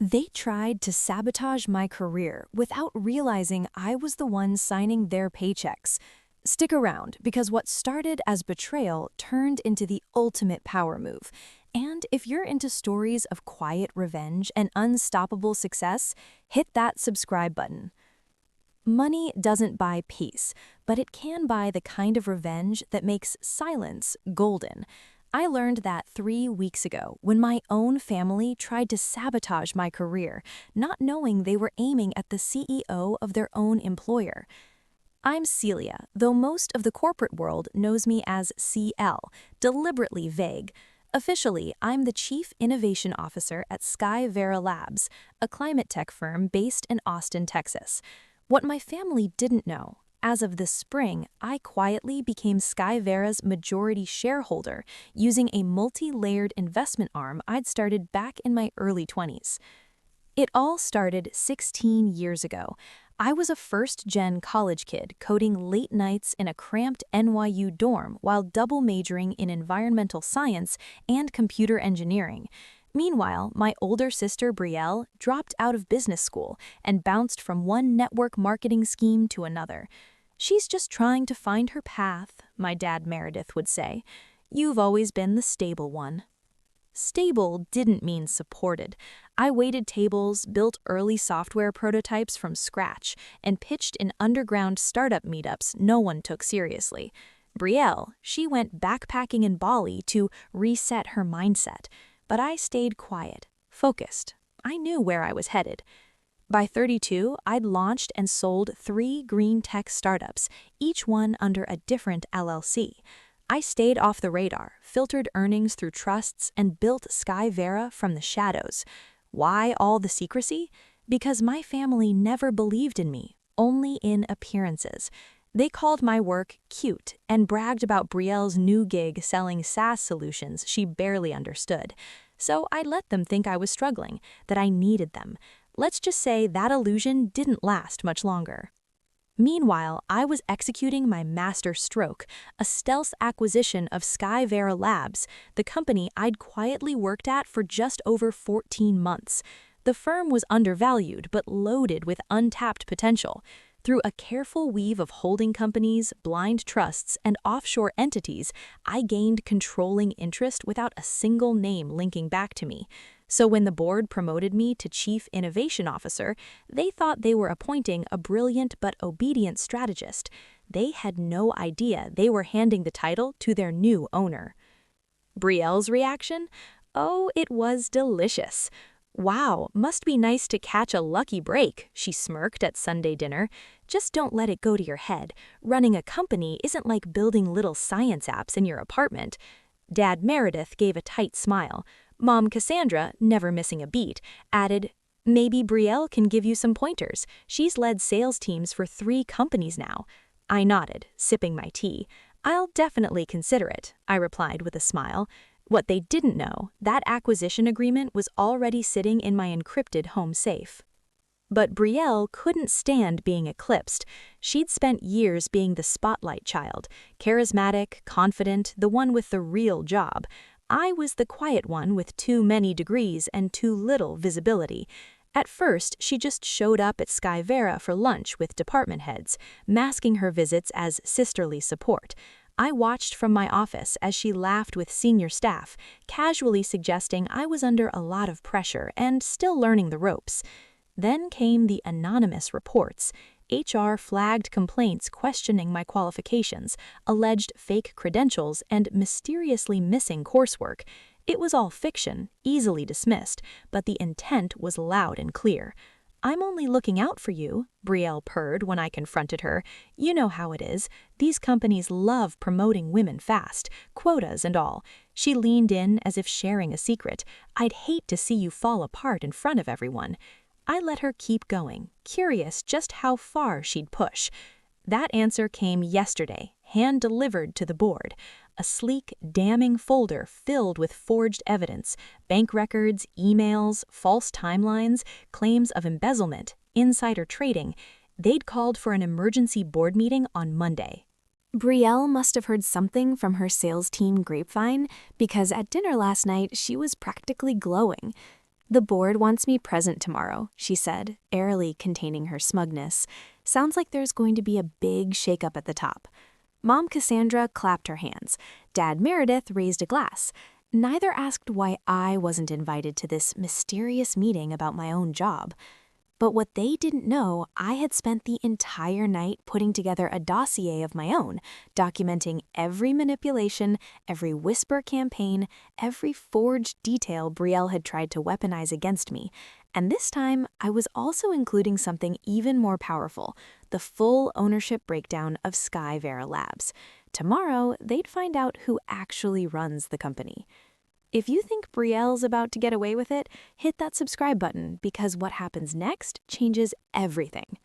They tried to sabotage my career without realizing I was the one signing their paychecks. Stick around, because what started as betrayal turned into the ultimate power move. And if you're into stories of quiet revenge and unstoppable success, hit that subscribe button. Money doesn't buy peace, but it can buy the kind of revenge that makes silence golden. I learned that 3 weeks ago when my own family tried to sabotage my career, not knowing they were aiming at the CEO of their own employer. I'm Celia, though most of the corporate world knows me as CL, deliberately vague. Officially, I'm the Chief Innovation Officer at Skyvera Labs, a climate tech firm based in Austin, Texas. What my family didn't know, as of this spring, I quietly became Skyvera's majority shareholder using a multi-layered investment arm I'd started back in my early 20s. It all started 16 years ago. I was a first-gen college kid coding late nights in a cramped NYU dorm while double majoring in environmental science and computer engineering. Meanwhile, my older sister Brielle dropped out of business school and bounced from one network marketing scheme to another. "She's just trying to find her path," my dad Meredith would say. "You've always been the stable one." Stable didn't mean supported. I waited tables, built early software prototypes from scratch, and pitched in underground startup meetups no one took seriously. Brielle, she went backpacking in Bali to reset her mindset. But I stayed quiet, focused. I knew where I was headed. By 32, I'd launched and sold 3 green tech startups, each one under a different LLC. I stayed off the radar, filtered earnings through trusts, and built Skyvera from the shadows. Why all the secrecy? Because my family never believed in me, only in appearances. They called my work cute and bragged about Brielle's new gig selling SaaS solutions she barely understood. So I let them think I was struggling, that I needed them. Let's just say that illusion didn't last much longer. Meanwhile, I was executing my master stroke, a stealth acquisition of Skyvera Labs, the company I'd quietly worked at for just over 14 months. The firm was undervalued but loaded with untapped potential. Through a careful weave of holding companies, blind trusts, and offshore entities, I gained controlling interest without a single name linking back to me. So when the board promoted me to Chief Innovation Officer, they thought they were appointing a brilliant but obedient strategist. They had no idea they were handing the title to their new owner. Brielle's reaction? Oh, it was delicious. "Wow, must be nice to catch a lucky break," she smirked at Sunday dinner. "Just don't let it go to your head. Running a company isn't like building little science apps in your apartment." Dad Meredith gave a tight smile. Mom Cassandra, never missing a beat, added, "Maybe Brielle can give you some pointers. She's led sales teams for 3 companies now." I nodded, sipping my tea. "I'll definitely consider it," I replied with a smile. What they didn't know, that acquisition agreement was already sitting in my encrypted home safe. But Brielle couldn't stand being eclipsed. She'd spent years being the spotlight child, charismatic, confident, the one with the real job. I was the quiet one with too many degrees and too little visibility. At first, she just showed up at Skyvera for lunch with department heads, masking her visits as sisterly support. I watched from my office as she laughed with senior staff, casually suggesting I was under a lot of pressure and still learning the ropes. Then came the anonymous reports. HR flagged complaints questioning my qualifications, alleged fake credentials, and mysteriously missing coursework. It was all fiction, easily dismissed, but the intent was loud and clear. "I'm only looking out for you," Brielle purred when I confronted her. "You know how it is. These companies love promoting women fast, quotas and all." She leaned in as if sharing a secret. "I'd hate to see you fall apart in front of everyone." I let her keep going, curious just how far she'd push. That answer came yesterday, hand-delivered to the board. A sleek, damning folder filled with forged evidence, bank records, emails, false timelines, claims of embezzlement, insider trading. They'd called for an emergency board meeting on Monday. Brielle must have heard something from her sales team grapevine, because at dinner last night she was practically glowing. "The board wants me present tomorrow," she said, airily containing her smugness. "Sounds like there's going to be a big shakeup at the top." Mom Cassandra clapped her hands. Dad Meredith raised a glass. Neither asked why I wasn't invited to this mysterious meeting about my own job. But what they didn't know, I had spent the entire night putting together a dossier of my own, documenting every manipulation, every whisper campaign, every forged detail Brielle had tried to weaponize against me. And this time, I was also including something even more powerful, the full ownership breakdown of Sky Vera Labs. Tomorrow, they'd find out who actually runs the company. If you think Brielle's about to get away with it, hit that subscribe button because what happens next changes everything.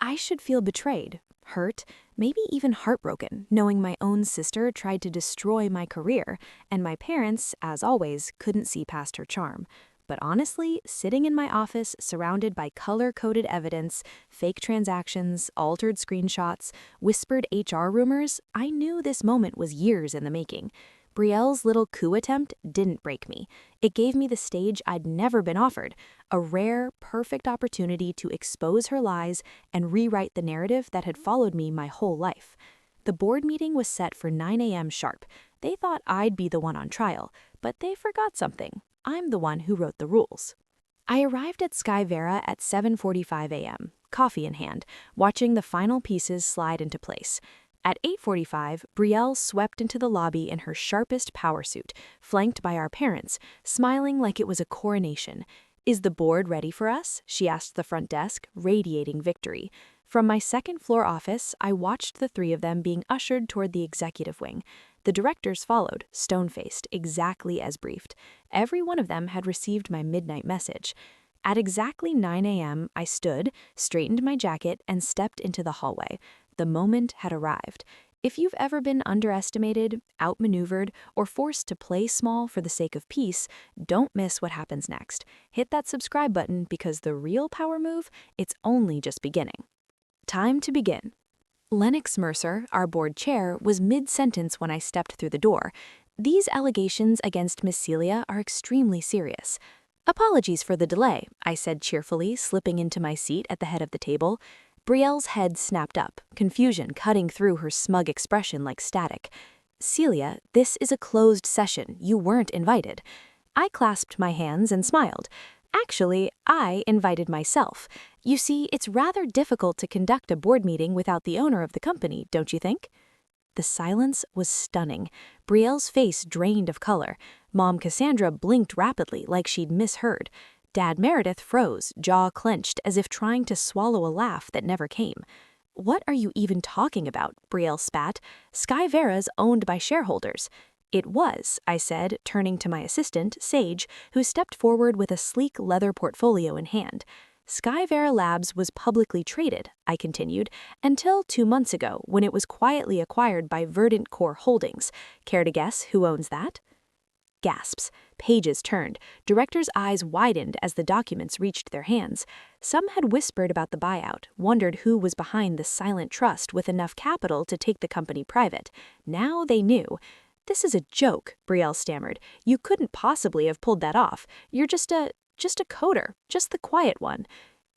I should feel betrayed, hurt, maybe even heartbroken, knowing my own sister tried to destroy my career, and my parents, as always, couldn't see past her charm. But honestly, sitting in my office surrounded by color-coded evidence, fake transactions, altered screenshots, whispered HR rumors, I knew this moment was years in the making. Brielle's little coup attempt didn't break me. It gave me the stage I'd never been offered, a rare, perfect opportunity to expose her lies and rewrite the narrative that had followed me my whole life. The board meeting was set for 9 a.m. sharp. They thought I'd be the one on trial, but they forgot something. I'm the one who wrote the rules. I arrived at Sky Vera at 7:45 a.m., coffee in hand, watching the final pieces slide into place. At 8:45, Brielle swept into the lobby in her sharpest power suit, flanked by our parents, smiling like it was a coronation. "Is the board ready for us?" she asked the front desk, radiating victory. From my second-floor office, I watched the three of them being ushered toward the executive wing. The directors followed, stone-faced, exactly as briefed. Every one of them had received my midnight message. At exactly 9 a.m., I stood, straightened my jacket, and stepped into the hallway. The moment had arrived. If you've ever been underestimated, outmaneuvered, or forced to play small for the sake of peace, don't miss what happens next. Hit that subscribe button because the real power move, it's only just beginning. Time to begin. Lennox Mercer, our board chair, was mid-sentence when I stepped through the door. "These allegations against Miss Celia are extremely serious." "Apologies for the delay," I said cheerfully, slipping into my seat at the head of the table. Brielle's head snapped up, confusion cutting through her smug expression like static. "Celia, this is a closed session. You weren't invited." I clasped my hands and smiled. "Actually, I invited myself. You see, it's rather difficult to conduct a board meeting without the owner of the company, don't you think?" The silence was stunning. Brielle's face drained of color. Mom Cassandra blinked rapidly like she'd misheard. Dad Meredith froze, jaw clenched, as if trying to swallow a laugh that never came. "What are you even talking about?" Brielle spat. "Sky Vera's owned by shareholders." "It was," I said, turning to my assistant, Sage, who stepped forward with a sleek leather portfolio in hand. "Sky Vera Labs was publicly traded," I continued, "until 2 months ago when it was quietly acquired by Verdant Core Holdings. Care to guess who owns that?" Gasps. Pages turned. Directors' eyes widened as the documents reached their hands. Some had whispered about the buyout, wondered who was behind the silent trust with enough capital to take the company private. Now they knew. "This is a joke," Brielle stammered. "You couldn't possibly have pulled that off. You're just a coder, just the quiet one."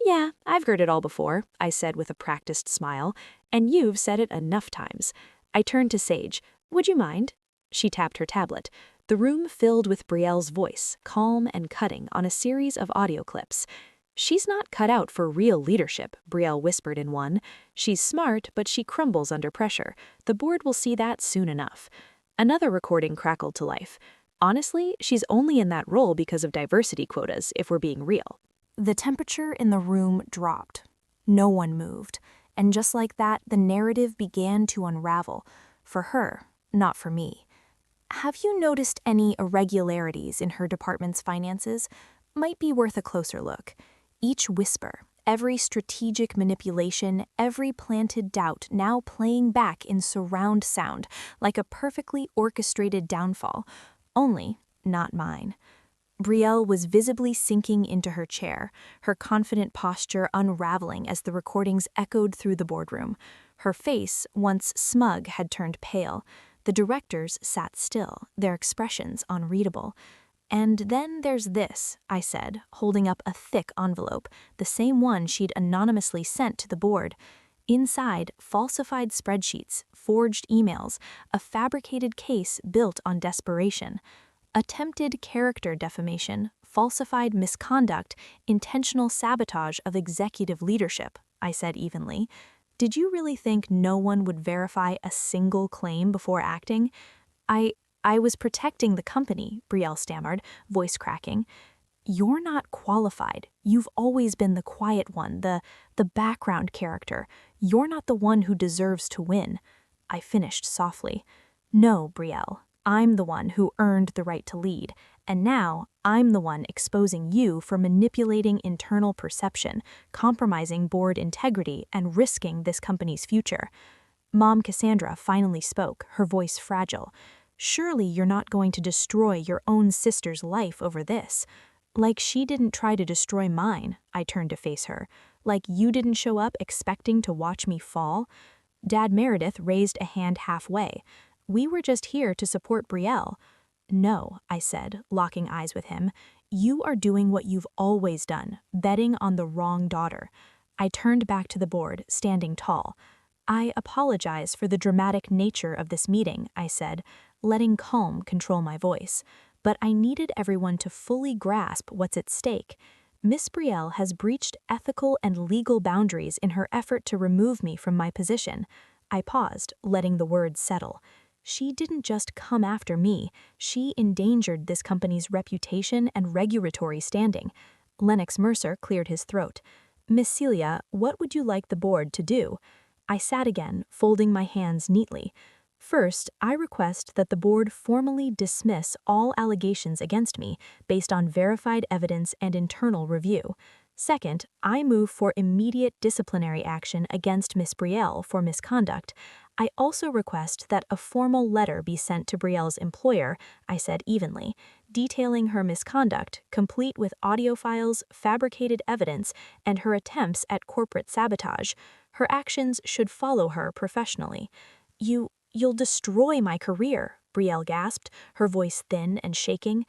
"Yeah, I've heard it all before," I said with a practiced smile. "And you've said it enough times." I turned to Sage. "Would you mind?" She tapped her tablet. The room filled with Brielle's voice, calm and cutting, on a series of audio clips. "She's not cut out for real leadership," Brielle whispered in one. "She's smart, but she crumbles under pressure. The board will see that soon enough." Another recording crackled to life. "Honestly, she's only in that role because of diversity quotas, if we're being real." The temperature in the room dropped. No one moved. And just like that, the narrative began to unravel. For her, not for me. "Have you noticed any irregularities in her department's finances? Might be worth a closer look. Each whisper, every strategic manipulation, every planted doubt now playing back in surround sound like a perfectly orchestrated downfall. Only not mine." Brielle was visibly sinking into her chair, her confident posture unraveling as the recordings echoed through the boardroom. Her face, once smug, had turned pale. The directors sat still, their expressions unreadable. And then there's this, I said, holding up a thick envelope, the same one she'd anonymously sent to the board. Inside, falsified spreadsheets, forged emails, a fabricated case built on desperation. Attempted character defamation, falsified misconduct, intentional sabotage of executive leadership, I said evenly. Did you really think no one would verify a single claim before acting? I was protecting the company, Brielle stammered, voice cracking. You're not qualified. You've always been the quiet one, the background character. You're not the one who deserves to win. I finished softly. No, Brielle, I'm the one who earned the right to lead, and now I'm the one exposing you for manipulating internal perception, compromising board integrity, and risking this company's future. Mom Cassandra finally spoke, her voice fragile. Surely you're not going to destroy your own sister's life over this. Like she didn't try to destroy mine, I turned to face her. Like you didn't show up expecting to watch me fall. Dad Meredith raised a hand halfway. We were just here to support Brielle. No, I said, locking eyes with him. You are doing what you've always done, betting on the wrong daughter. I turned back to the board, standing tall. I apologize for the dramatic nature of this meeting, I said, letting calm control my voice. But I needed everyone to fully grasp what's at stake. Miss Brielle has breached ethical and legal boundaries in her effort to remove me from my position. I paused, letting the words settle. She didn't just come after me, she endangered this company's reputation and regulatory standing. Lennox Mercer cleared his throat. Miss Celia, what would you like the board to do? I sat again, folding my hands neatly. First, I request that the board formally dismiss all allegations against me based on verified evidence and internal review. Second, I move for immediate disciplinary action against Miss Brielle for misconduct. I also request that a formal letter be sent to Brielle's employer, I said evenly, detailing her misconduct, complete with audio files, fabricated evidence, and her attempts at corporate sabotage. Her actions should follow her professionally. You'll destroy my career, Brielle gasped, her voice thin and shaking.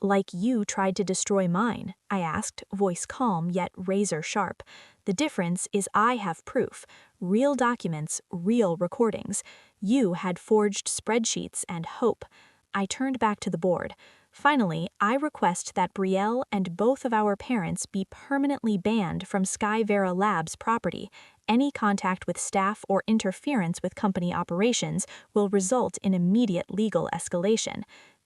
Like you tried to destroy mine, I asked, voice calm yet razor sharp. The difference is I have proof, real documents, real recordings. You had forged spreadsheets and hope. I turned back to the board. Finally, I request that Brielle and both of our parents be permanently banned from Sky Vera Labs property. Any contact with staff or interference with company operations will result in immediate legal escalation.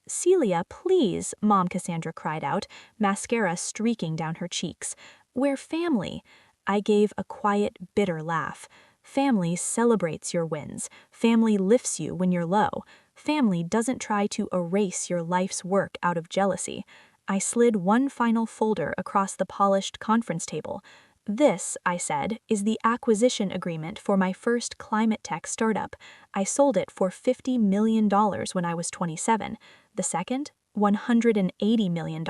Celia, please, Mom Cassandra cried out, mascara streaking down her cheeks. We're family. I gave a quiet, bitter laugh. Family celebrates your wins. Family lifts you when you're low. Family doesn't try to erase your life's work out of jealousy. I slid one final folder across the polished conference table. This, I said, is the acquisition agreement for my first climate tech startup. I sold it for $50 million when I was 27. The second, $180 million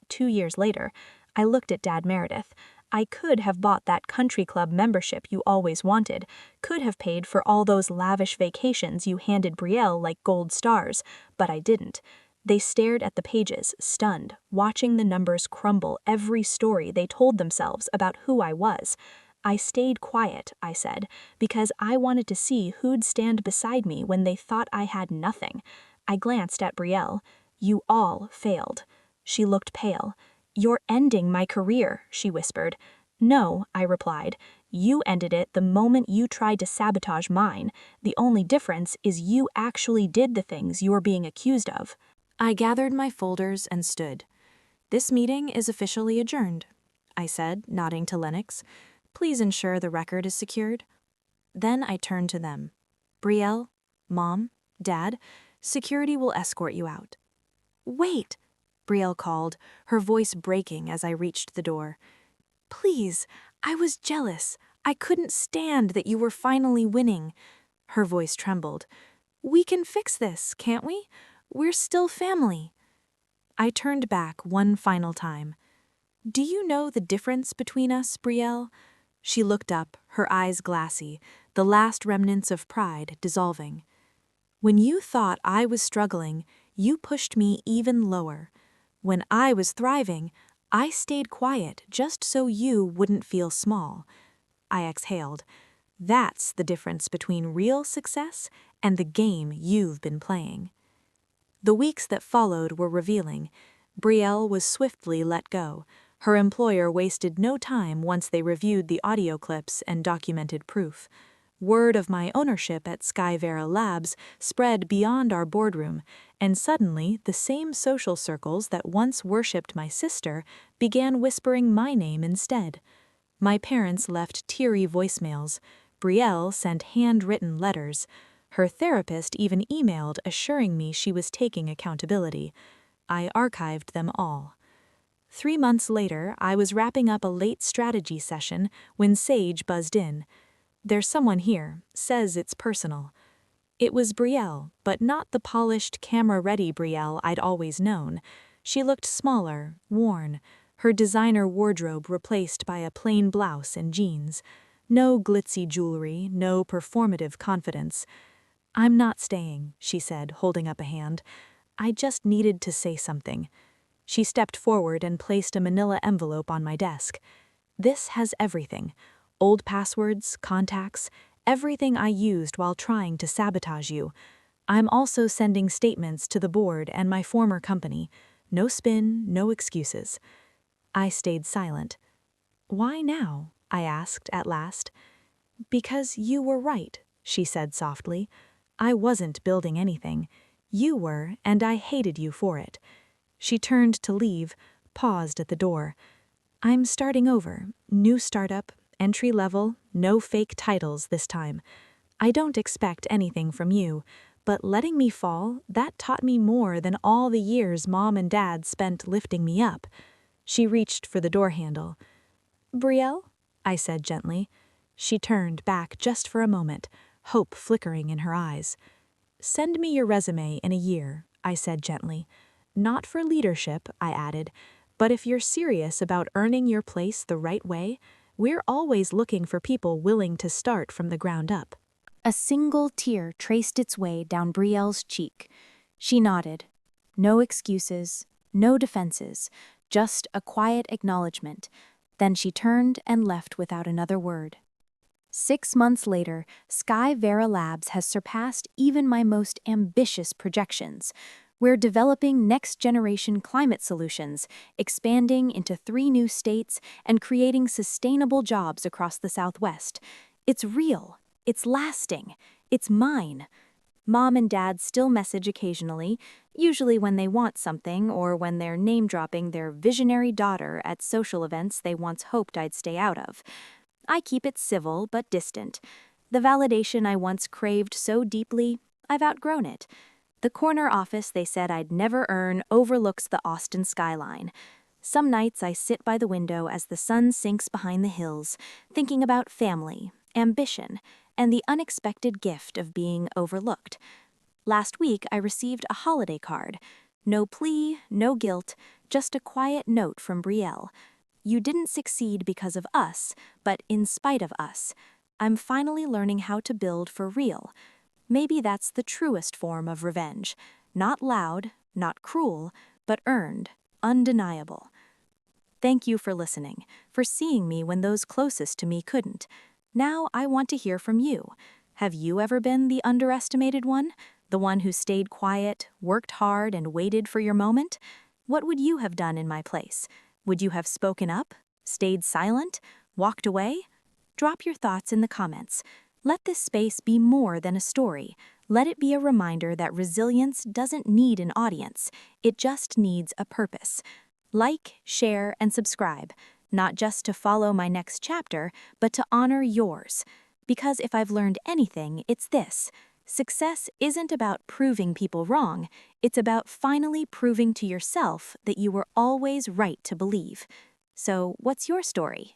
2 years later. I looked at Dad Meredith. I could have bought that country club membership you always wanted, could have paid for all those lavish vacations you handed Brielle like gold stars, but I didn't. They stared at the pages, stunned, watching the numbers crumble every story they told themselves about who I was. I stayed quiet, I said, because I wanted to see who'd stand beside me when they thought I had nothing. I glanced at Brielle. You all failed. She looked pale. You're ending my career, she whispered. No, I replied. You ended it the moment you tried to sabotage mine. The only difference is you actually did the things you are being accused of. I gathered my folders and stood. This meeting is officially adjourned, I said, nodding to Lennox. Please ensure the record is secured. Then I turned to them. Brielle, Mom, Dad, security will escort you out. Wait, Brielle called, her voice breaking as I reached the door. Please, I was jealous. I couldn't stand that you were finally winning. Her voice trembled. We can fix this, can't we? We're still family. I turned back one final time. Do you know the difference between us, Brielle? She looked up, her eyes glassy, the last remnants of pride dissolving. When you thought I was struggling, you pushed me even lower. When I was thriving, I stayed quiet just so you wouldn't feel small. I exhaled. That's the difference between real success and the game you've been playing. The weeks that followed were revealing. Brielle was swiftly let go. Her employer wasted no time once they reviewed the audio clips and documented proof. Word of my ownership at Skyvera Labs spread beyond our boardroom, and suddenly the same social circles that once worshipped my sister began whispering my name instead. My parents left teary voicemails. Brielle sent handwritten letters. Her therapist even emailed assuring me she was taking accountability. I archived them all. 3 months later, I was wrapping up a late strategy session when Sage buzzed in. "There's someone here, says it's personal." It was Brielle, but not the polished, camera-ready Brielle I'd always known. She looked smaller, worn, her designer wardrobe replaced by a plain blouse and jeans. No glitzy jewelry, no performative confidence. "I'm not staying," she said, holding up a hand. "I just needed to say something." She stepped forward and placed a manila envelope on my desk. "This has everything. Old passwords, contacts, everything I used while trying to sabotage you. I'm also sending statements to the board and my former company. No spin, no excuses." I stayed silent. "Why now?" I asked at last. "Because you were right," she said softly. "I wasn't building anything. You were, and I hated you for it." She turned to leave, paused at the door. "I'm starting over. New startup, entry level, no fake titles this time. I don't expect anything from you, but letting me fall, that taught me more than all the years Mom and Dad spent lifting me up." She reached for the door handle. "Brielle?" I said gently. She turned back just for a moment, hope flickering in her eyes. "Send me your resume in a year," I said gently. "Not for leadership," I added, "but if you're serious about earning your place the right way, we're always looking for people willing to start from the ground up." A single tear traced its way down Brielle's cheek. She nodded. No excuses, no defenses, just a quiet acknowledgement. Then she turned and left without another word. 6 months later, Skyvera Labs has surpassed even my most ambitious projections. We're developing next-generation climate solutions, expanding into 3 new states, and creating sustainable jobs across the Southwest. It's real. It's lasting. It's mine. Mom and Dad still message occasionally, usually when they want something or when they're name-dropping their visionary daughter at social events they once hoped I'd stay out of. I keep it civil but distant. The validation I once craved so deeply, I've outgrown it. The corner office they said I'd never earn overlooks the Austin skyline. Some nights I sit by the window as the sun sinks behind the hills, thinking about family, ambition, and the unexpected gift of being overlooked. Last week I received a holiday card. No plea, no guilt, just a quiet note from Brielle. "You didn't succeed because of us, but in spite of us. I'm finally learning how to build for real." Maybe that's the truest form of revenge. Not loud, not cruel, but earned, undeniable. Thank you for listening, for seeing me when those closest to me couldn't. Now I want to hear from you. Have you ever been the underestimated one? The one who stayed quiet, worked hard, and waited for your moment? What would you have done in my place? Would you have spoken up? Stayed silent? Walked away? Drop your thoughts in the comments. Let this space be more than a story. Let it be a reminder that resilience doesn't need an audience. It just needs a purpose. Like, share, and subscribe, not just to follow my next chapter, but to honor yours. Because if I've learned anything, it's this. Success isn't about proving people wrong. It's about finally proving to yourself that you were always right to believe. So, what's your story?